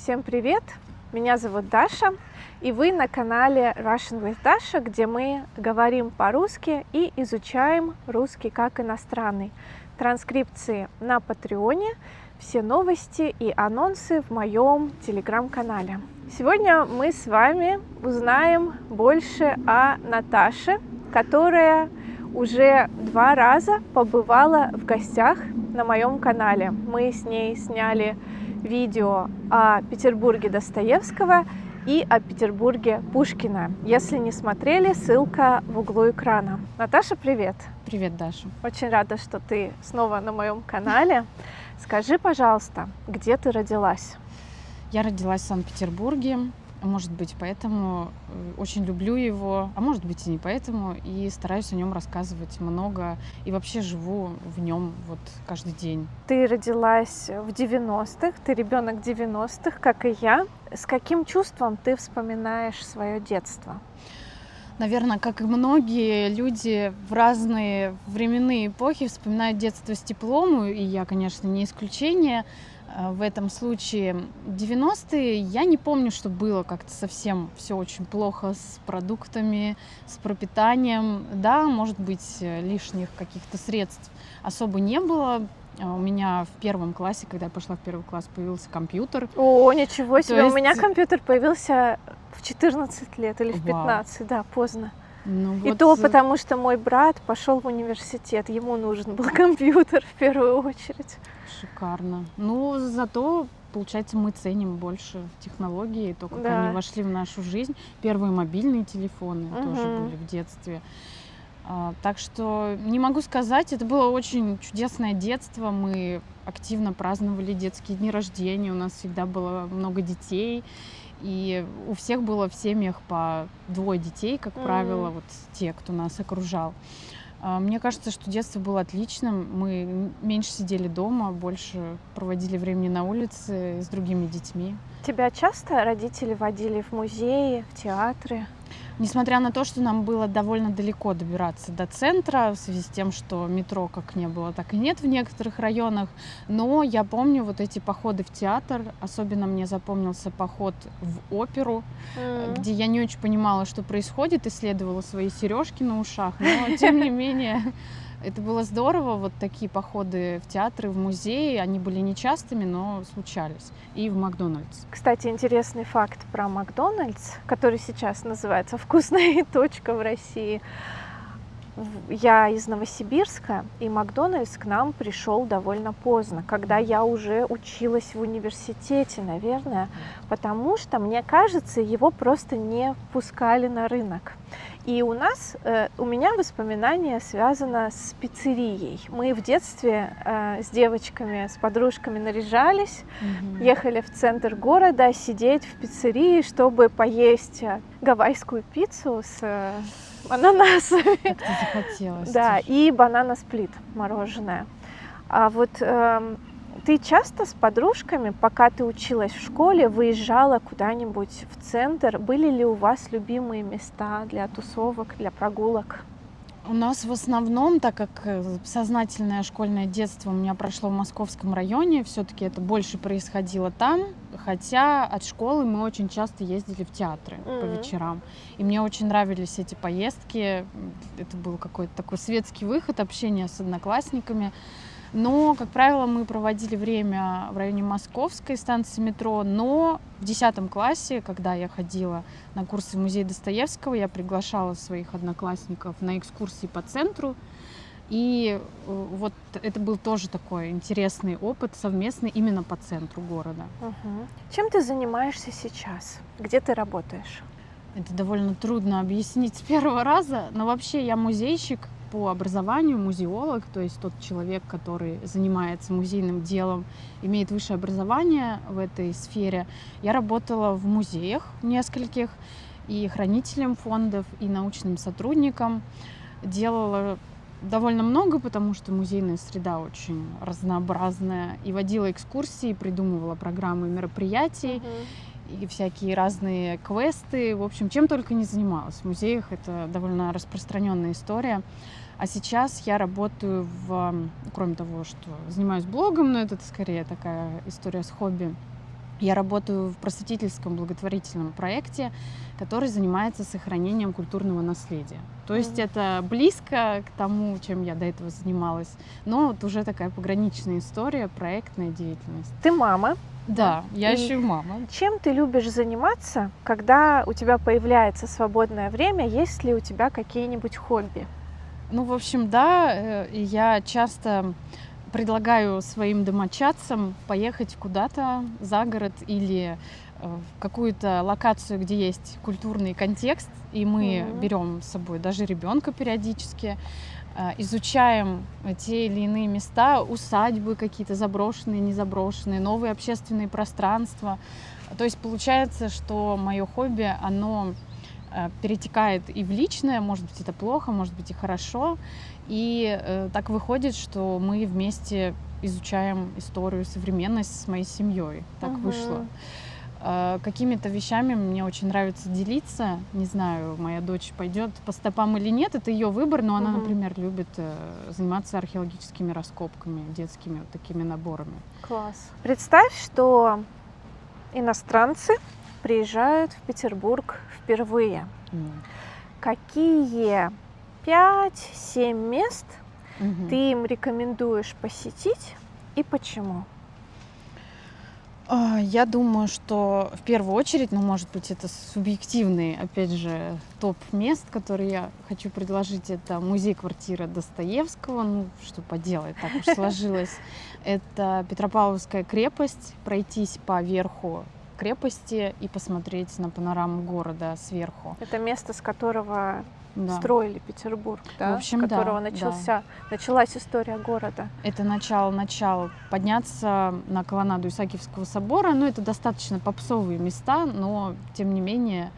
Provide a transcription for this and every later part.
Всем привет! Меня зовут Даша, и вы на канале Russian with Dasha, где мы говорим по-русски и изучаем русский как иностранный. Транскрипции на Патреоне, все новости и анонсы в моем телеграм-канале. Сегодня мы с вами узнаем больше о Наташе, которая уже 2 раза побывала в гостях на моем канале. Мы с ней сняли видео о Петербурге Достоевского и о Петербурге Пушкина. Если не смотрели, ссылка в углу экрана. Наташа, привет! Привет, Даша! Очень рада, что ты снова на моем канале. Скажи, пожалуйста, где ты родилась? Я родилась в Санкт-Петербурге. Может быть, поэтому очень люблю его, а может быть и не поэтому, и стараюсь о нем рассказывать много, и вообще живу в нем вот каждый день. Ты родилась в 90-х, ты ребенок 90-х, как и я. С каким чувством ты вспоминаешь свое детство? Наверное, как и многие люди в разные временные эпохи вспоминают детство с теплом, и я, конечно, не исключение. В этом случае 90-е я не помню, что было как-то совсем все очень плохо с продуктами, с пропитанием. Да, может быть, лишних каких-то средств особо не было. У меня в 1 классе, когда я пошла в 1 класс, появился компьютер. О, ничего себе! есть... У меня компьютер появился в 14 лет или в 15, да, поздно. И то потому, что мой брат пошел в университет, ему нужен был компьютер в первую очередь. Шикарно. Ну, зато, получается, мы ценим больше технологии, то, как они вошли в нашу жизнь. Первые мобильные телефоны тоже были в детстве. Так что не могу сказать, это было очень чудесное детство. Мы активно праздновали детские дни рождения, у нас всегда было много детей. И у всех было в семьях по 2 детей, как правило, вот те, кто нас окружал. Мне кажется, что детство было отличным. Мы меньше сидели дома, больше проводили времени на улице с другими детьми. Тебя часто родители водили в музеи, в театры? Несмотря на то, что нам было довольно далеко добираться до центра, в связи с тем, что метро как не было, так и нет в некоторых районах, но я помню вот эти походы в театр, особенно мне запомнился поход в оперу, где я не очень понимала, что происходит, исследовала свои сережки на ушах, но тем не менее... Это было здорово, вот такие походы в театры, в музеи, они были нечастыми, но случались. И в Макдональдс. Кстати, интересный факт про Макдональдс, который сейчас называется «Вкусная точка» в России. Я из Новосибирска, и Макдональдс к нам пришел довольно поздно, когда я уже училась в университете, наверное, потому что, мне кажется, его просто не пускали на рынок. И у меня воспоминание связано с пиццерией. Мы в детстве с девочками, с подружками наряжались, ехали в центр города сидеть в пиццерии, чтобы поесть гавайскую пиццу с ананасами. Как-то захотелось. Да, и банана-сплит мороженое. А вот ты часто с подружками, пока ты училась в школе, выезжала куда-нибудь в центр? Были ли у вас любимые места для тусовок, для прогулок? У нас в основном, так как сознательное школьное детство у меня прошло в Московском районе, все-таки это больше происходило там, хотя от школы мы очень часто ездили в театры по вечерам. И мне очень нравились эти поездки. Это был какой-то такой светский выход, общение с одноклассниками. Но, как правило, мы проводили время в районе Московской станции метро, но в 10 классе, когда я ходила на курсы в музей Достоевского, я приглашала своих одноклассников на экскурсии по центру. И вот это был тоже такой интересный опыт совместный именно по центру города. Чем ты занимаешься сейчас? Где ты работаешь? Это довольно трудно объяснить с первого раза, но вообще я музейщик по образованию, музеолог, то есть тот человек, который занимается музейным делом, имеет высшее образование в этой сфере. Я работала в музеях нескольких, и хранителем фондов, и научным сотрудником. Делала довольно много, потому что музейная среда очень разнообразная, и водила экскурсии, придумывала программы мероприятий, и всякие разные квесты. В общем, чем только не занималась. В музеях это довольно распространенная история. А сейчас я работаю кроме того, что занимаюсь блогом, но это скорее такая история с хобби, Я работаю в просветительском благотворительном проекте, который занимается сохранением культурного наследия. То есть это близко к тому, чем я до этого занималась, но вот уже такая пограничная история, проектная деятельность. Ты мама. Да, я И еще и мама. Чем ты любишь заниматься, когда у тебя появляется свободное время? Есть ли у тебя какие-нибудь хобби? Ну, в общем, да, я часто предлагаю своим домочадцам поехать куда-то за город или в какую-то локацию, где есть культурный контекст, и мы берем с собой даже ребенка периодически, изучаем те или иные места, усадьбы какие-то заброшенные, незаброшенные, новые общественные пространства. То есть получается, что мое хобби, оно перетекает и в личное, может быть, это плохо, может быть, и хорошо. И так выходит, что мы вместе изучаем историю, современность с моей семьей. Так вышло. Какими-то вещами мне очень нравится делиться. Не знаю, моя дочь пойдет по стопам или нет, это ее выбор, но она, например, любит заниматься археологическими раскопками, детскими вот такими наборами. Класс. Представь, что иностранцы приезжают в Петербург впервые. Какие 5-7 мест ты им рекомендуешь посетить и почему? Я думаю, что в первую очередь, ну, может быть, это субъективный, опять же, топ мест, которые я хочу предложить. Это музей-квартира Достоевского, ну, что поделать, так уж сложилось. Это Петропавловская крепость, пройтись по верху крепости и посмотреть на панораму города сверху. Это место, с которого строили Петербург, да? В общем, с которого началась история города. Это начало. Подняться на колоннаду Исаакиевского собора, ну, это достаточно попсовые места, но, тем не менее,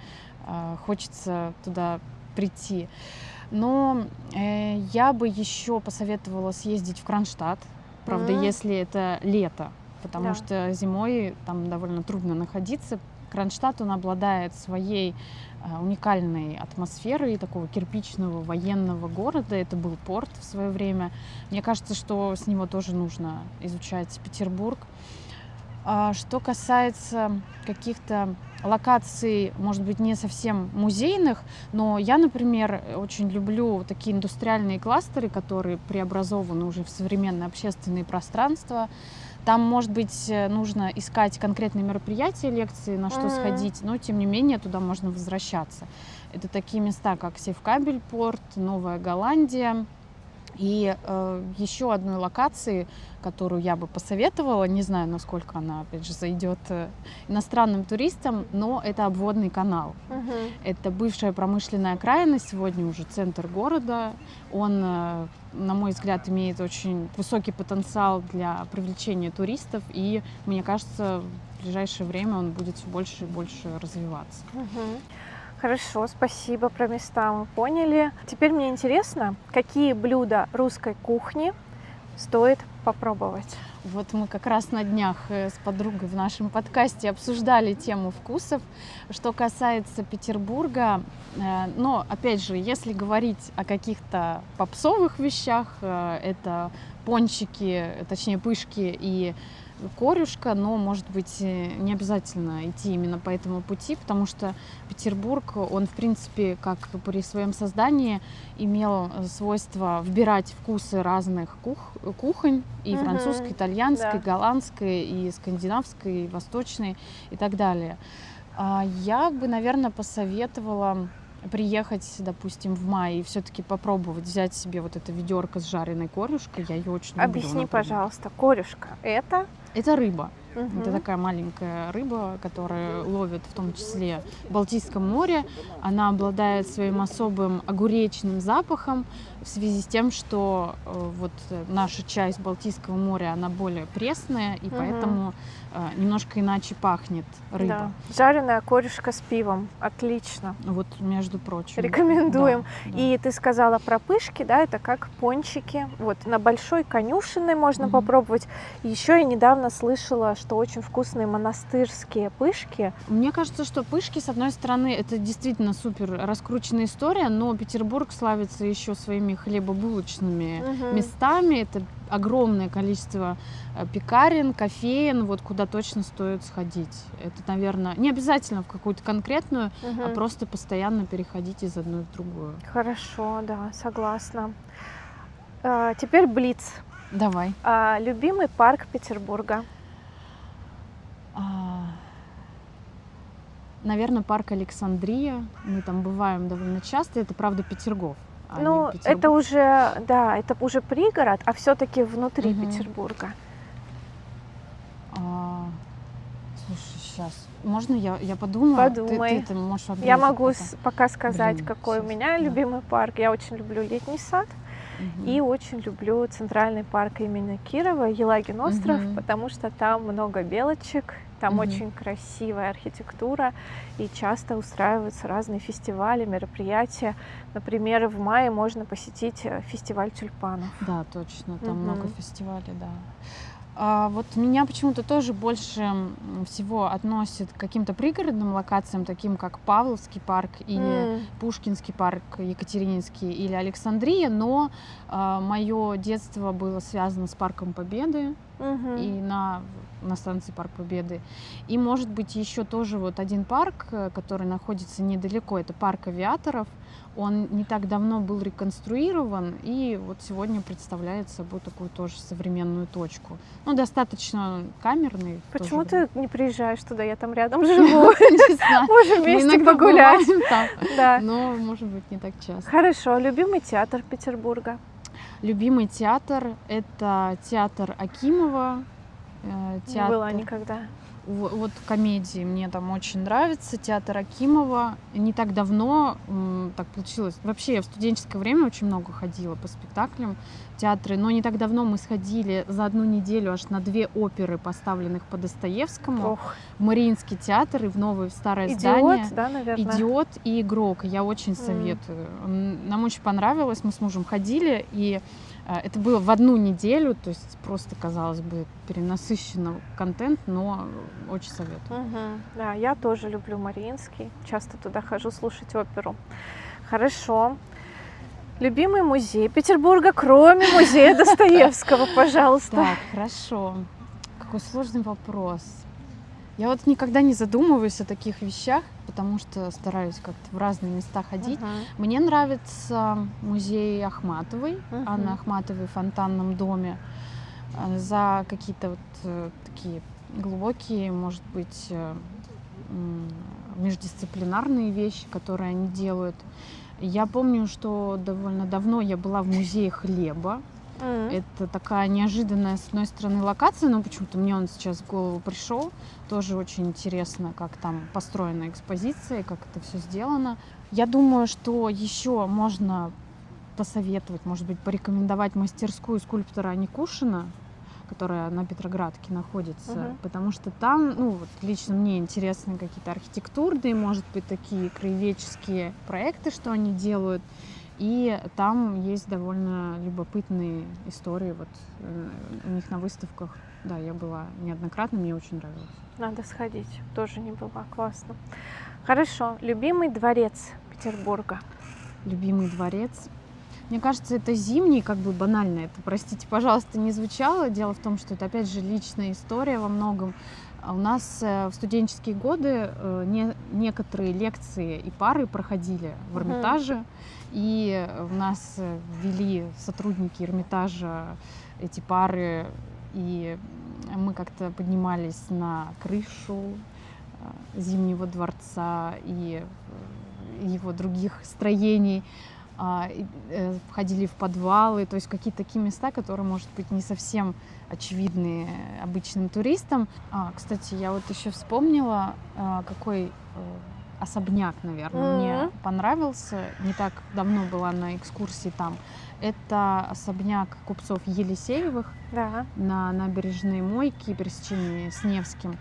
хочется туда прийти. Но я бы еще посоветовала съездить в Кронштадт, правда, если это лето, потому что зимой там довольно трудно находиться. Кронштадт, он обладает своей уникальной атмосферой такого кирпичного военного города. Это был порт в свое время. Мне кажется, что с него тоже нужно изучать Петербург. Что касается каких-то локаций, может быть, не совсем музейных, но я, например, очень люблю такие индустриальные кластеры, которые преобразованы уже в современное общественное пространство. Там, может быть, нужно искать конкретные мероприятия, лекции, на что сходить, но, тем не менее, туда можно возвращаться. Это такие места, как Севкабель-порт, Новая Голландия. И еще одной локации, которую я бы посоветовала, не знаю, насколько она, опять же, зайдет иностранным туристам, но это обводный канал. Это бывшая промышленная окраина, сегодня уже центр города. Он, на мой взгляд, имеет очень высокий потенциал для привлечения туристов, и, мне кажется, в ближайшее время он будет все больше и больше развиваться. Хорошо, спасибо, про места мы поняли. Теперь мне интересно, какие блюда русской кухни стоит попробовать? Вот мы как раз на днях с подругой в нашем подкасте обсуждали тему вкусов. Что касается Петербурга, но, опять же, если говорить о каких-то попсовых вещах, это пончики, точнее пышки и корюшка, но, может быть, не обязательно идти именно по этому пути, потому что Петербург, он, в принципе, как при своем создании, имел свойство вбирать вкусы разных кухонь, и французской, итальянской, голландской, и скандинавской, и восточной, и так далее. Я бы, наверное, посоветовала приехать, допустим, в мае и все-таки попробовать взять себе вот это ведерко с жареной корюшкой. Я ее очень люблю. Объясни, пожалуйста, корюшка это? Это рыба. Это такая маленькая рыба, которая ловят в том числе в Балтийском море. Она обладает своим особым огуречным запахом в связи с тем, что вот наша часть Балтийского моря, она более пресная, и поэтому немножко иначе пахнет рыба. Да. Жареная корюшка с пивом. Отлично. Вот, между прочим. Рекомендуем. Да. И ты сказала про пышки, да, это как пончики. Вот на Большой Конюшенной можно попробовать. Еще я недавно слышала, что очень вкусные монастырские пышки. Мне кажется, что пышки, с одной стороны, это действительно супер раскрученная история, но Петербург славится еще своими хлебобулочными местами. Это огромное количество пекарен, кофеен, вот куда точно стоит сходить. Это, наверное, не обязательно в какую-то конкретную, а просто постоянно переходить из одной в другую. Хорошо, да, согласна. Теперь блиц. Давай. Любимый парк Петербурга? Наверное, парк Александрия. Мы там бываем довольно часто. Это, правда, Петергоф. Ну, это уже, да, это уже пригород, а все-таки внутри Петербурга. Слушай, сейчас. Можно я подумаю? Подумай. Ты можешь ответить. Я могу пока сказать, какой сейчас, у меня любимый парк. Я очень люблю Летний сад и очень люблю Центральный парк имени Кирова, Елагин остров, потому что там много белочек, там очень красивая архитектура, и часто устраиваются разные фестивали, мероприятия. Например, в мае можно посетить фестиваль тюльпанов. Да, точно, там много фестивалей, да. Вот меня почему-то тоже больше всего относят к каким-то пригородным локациям, таким как Павловский парк или Пушкинский парк, Екатерининский или Александрия, но мое детство было связано с Парком Победы и на станции Парк Победы. И, может быть, еще тоже вот один парк, который находится недалеко, это парк авиаторов. Он не так давно был реконструирован, и вот сегодня представляет собой такую тоже современную точку. Ну, достаточно камерный. Почему ты не приезжаешь туда? Я там рядом живу. Не знаю. Можем вместе погулять. Да. Но, может быть, не так часто. Хорошо. Любимый театр Петербурга? Любимый театр — это театр Акимова. Не была никогда. Вот комедии мне там очень нравится, театр Акимова. Не так давно так получилось. Вообще я в студенческое время очень много ходила по спектаклям в театры, но не так давно мы сходили за одну неделю аж на 2 оперы, поставленных по Достоевскому. В Мариинский театр и в новое, в старое здание. «Идиот», да, наверное? «Идиот» и «Игрок». Я очень советую. Нам очень понравилось, мы с мужем ходили, и это было в одну неделю, то есть просто, казалось бы, перенасыщенно контент, но очень советую. Да, я тоже люблю Мариинский, часто туда хожу слушать оперу. Хорошо. Любимый музей Петербурга, кроме музея Достоевского, пожалуйста. Так, хорошо. Какой сложный вопрос. Я вот никогда не задумываюсь о таких вещах, потому что стараюсь как-то в разные места ходить. Мне нравится музей Ахматовой, Анны Ахматовой в Фонтанном доме. За какие-то вот такие глубокие, может быть, междисциплинарные вещи, которые они делают. Я помню, что довольно давно я была в музее хлеба. Это такая неожиданная, с одной стороны, локация, но почему-то мне он сейчас в голову пришел. Тоже очень интересно, как там построена экспозиция, как это все сделано. Я думаю, что еще можно посоветовать, может быть, порекомендовать мастерскую скульптора Аникушина, которая на Петроградке находится, потому что там, ну, вот лично мне интересны какие-то архитектурные, может быть, такие краеведческие проекты, что они делают. И там есть довольно любопытные истории. Вот у них на выставках, да, я была неоднократно, мне очень нравилось. Надо сходить, тоже не была, классно. Хорошо, любимый дворец Петербурга? Любимый дворец? Мне кажется, это Зимний, как бы банально это, простите, пожалуйста, не звучало. Дело в том, что это, опять же, личная история во многом. У нас в студенческие годы некоторые лекции и пары проходили в Эрмитаже, и у нас ввели сотрудники Эрмитажа эти пары, и мы как-то поднимались на крышу Зимнего дворца и его других строений, входили в подвалы, то есть какие-то такие места, которые, может быть, не совсем очевидны обычным туристам. Кстати, я вот еще вспомнила, какой особняк, наверное, мне понравился. Не так давно была на экскурсии там. Это особняк купцов Елисеевых на набережной Мойки, пересечении с Невским.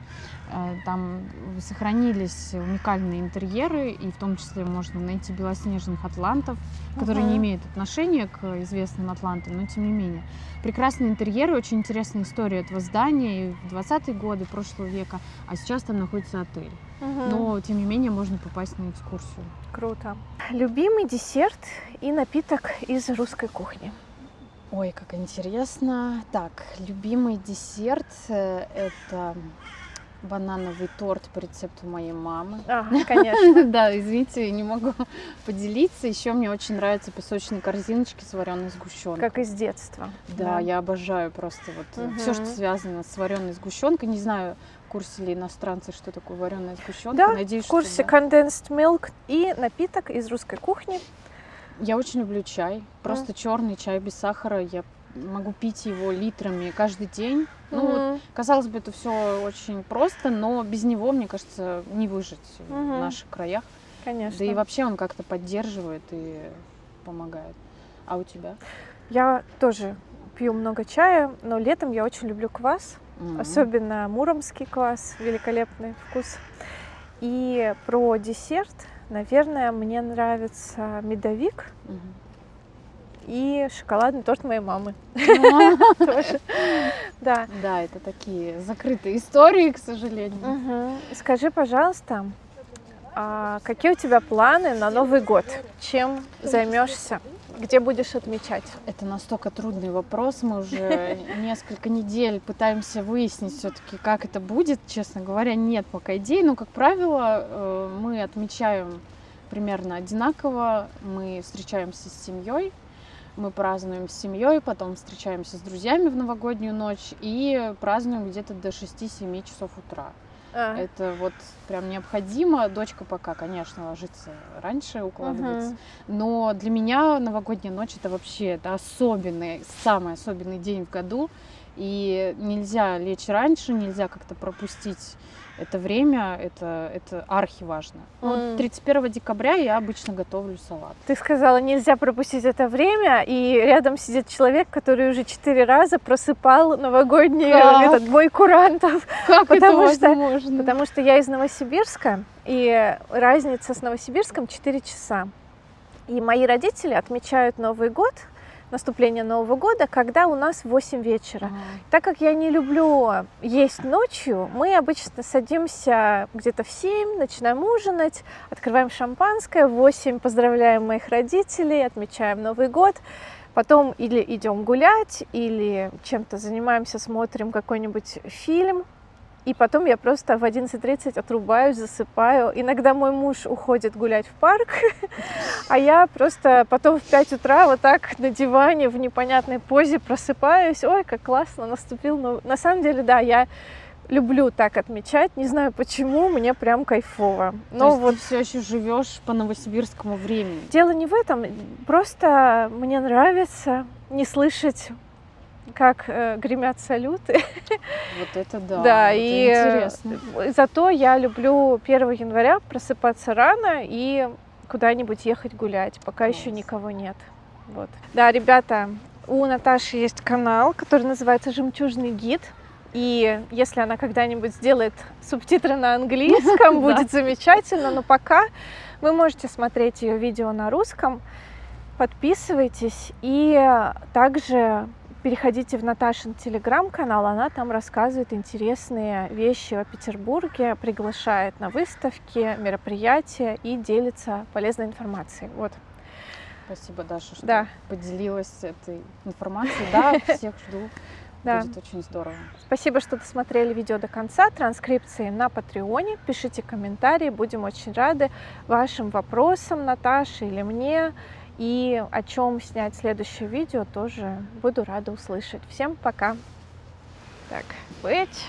Там сохранились уникальные интерьеры, и в том числе можно найти белоснежных атлантов, которые не имеют отношения к известным атлантам, но тем не менее. Прекрасные интерьеры, очень интересная история этого здания и в 20-е годы прошлого века, а сейчас там находится отель. Но, тем не менее, можно попасть на экскурсию. Круто. Любимый десерт и напиток из русской кухни? Ой, как интересно. Так, любимый десерт это банановый торт по рецепту моей мамы. Ага, конечно. Да, извините, не могу поделиться. Еще мне очень нравятся песочные корзиночки с вареной сгущенкой. Как из детства. Да, я обожаю просто вот все, что связано с вареной сгущенкой. Не знаю, в курсе ли иностранцы, что такое вареная сгущенка. Да, Надеюсь, в курсе что да. condensed milk и напиток из русской кухни. Я очень люблю чай. Просто черный чай без сахара. Я могу пить его литрами каждый день. Ну, вот, казалось бы, это все очень просто, но без него, мне кажется, не выжить в наших краях. Конечно. Да и вообще он как-то поддерживает и помогает. А у тебя? Я тоже пью много чая, но летом я очень люблю квас, особенно муромский квас, великолепный вкус. И про десерт, наверное, мне нравится медовик и шоколадный торт моей мамы. Тоже. Да. Да, это такие закрытые истории, к сожалению. Скажи, пожалуйста, какие у тебя планы на Новый год? Чем займешься? Где будешь отмечать? Это настолько трудный вопрос. Мы уже несколько недель пытаемся выяснить все-таки, как это будет. Честно говоря, нет пока идей. Но, как правило, мы отмечаем примерно одинаково. Мы встречаемся с семьей. Мы празднуем с семьей, потом встречаемся с друзьями в новогоднюю ночь и празднуем где-то до 6-7 часов утра. Это вот прям необходимо. Дочка пока, конечно, ложится раньше, укладывается. Но для меня новогодняя ночь это вообще это особенный, самый особенный день в году. И нельзя лечь раньше, нельзя как-то пропустить это время, это архиважно. Вот 31 декабря я обычно готовлю салат. Ты сказала, нельзя пропустить это время, и рядом сидит человек, который уже 4 раза просыпал новогодний этот бой курантов. Как это возможно? Потому что я из Новосибирска, и разница с Новосибирском 4 часа. И мои родители отмечают Новый год, наступление Нового года, когда у нас 8 вечера. Так как я не люблю есть ночью, мы обычно садимся где-то в 7, начинаем ужинать, открываем шампанское, в 8 поздравляем моих родителей, отмечаем Новый год, потом или идем гулять, или чем-то занимаемся, смотрим какой-нибудь фильм. И потом я просто в 11:30 отрубаюсь, засыпаю. Иногда мой муж уходит гулять в парк, а я просто потом в 5 утра вот так на диване в непонятной позе просыпаюсь. Ой, как классно, наступил новый... На самом деле, да, я люблю так отмечать. Не знаю почему, мне прям кайфово. Но вот ты все еще живешь по новосибирскому времени. Дело не в этом, просто мне нравится не слышать, как гремят салюты. Вот это да, да, это и интересно. Зато я люблю 1 января просыпаться рано и куда-нибудь ехать гулять, пока еще никого нет. Вот. Да, ребята, у Наташи есть канал, который называется «Жемчужный гид». И если она когда-нибудь сделает субтитры на английском, будет замечательно. Но пока вы можете смотреть ее видео на русском. Подписывайтесь и также переходите в Наташин телеграм-канал, она там рассказывает интересные вещи о Петербурге, приглашает на выставки, мероприятия и делится полезной информацией. Вот. Спасибо, Даша, что поделилась этой информацией. Да, всех жду. Будет очень здорово. Спасибо, что досмотрели видео до конца. Транскрипции на Патреоне. Пишите комментарии, будем очень рады вашим вопросам, Наташе или мне. И о чем снять следующее видео, тоже буду рада услышать. Всем пока. Так, быть.